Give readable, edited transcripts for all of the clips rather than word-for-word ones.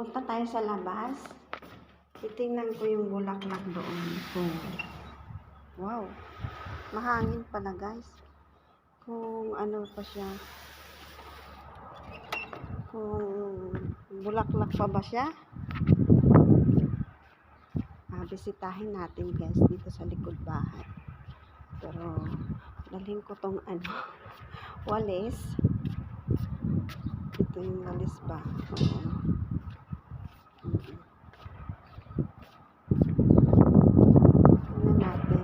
Punta tayo sa labas. Titingnan ko yung bulaklak doon. Wow. Mahangin pala guys. Kung ano pa siya. Kung bulaklak pa ba siya. Bisitahin natin guys dito sa likod bahay. Pero dalhin ko tong walis. Ito yung walis ba? Tingnan natin.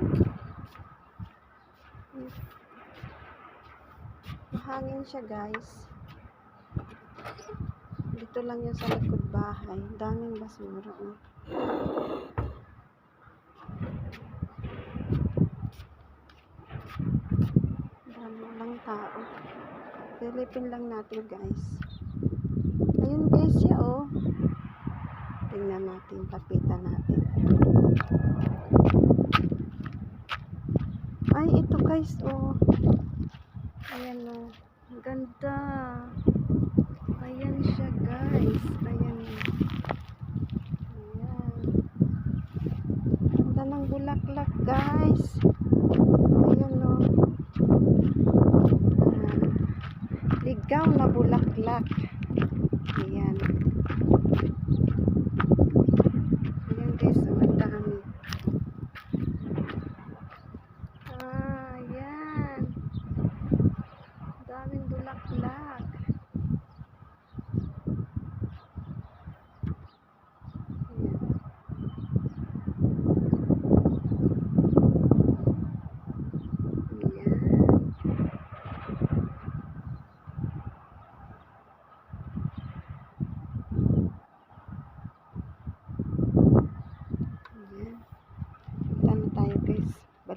Mahangin siya guys. Dito lang yung sa likod bahay. Daming basura. Dami lang tao. Silipin lang natin guys. Ayun guys siya Tingnan natin. Tapitan natin. Ay ito guys Ayan Ang ganda. Ayan siya guys. Ayan. Ganda ng bulaklak guys. Ayan ligaw na bulaklak. Ayan. Ayan guys. Ang dami. Ayan. Daming bulaklak.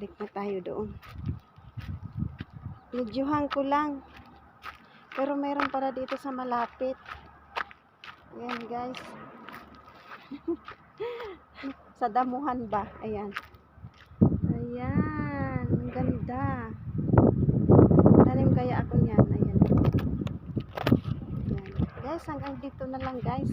Balik na tayo doon. Videohan ko lang. Pero meron para dito sa malapit. Ayan guys. Sa damuhan ba? Ayan. Ayan. Ang ganda. Tanim kaya ako niyan. Ayan. Ayan. Guys, hanggang dito na lang guys.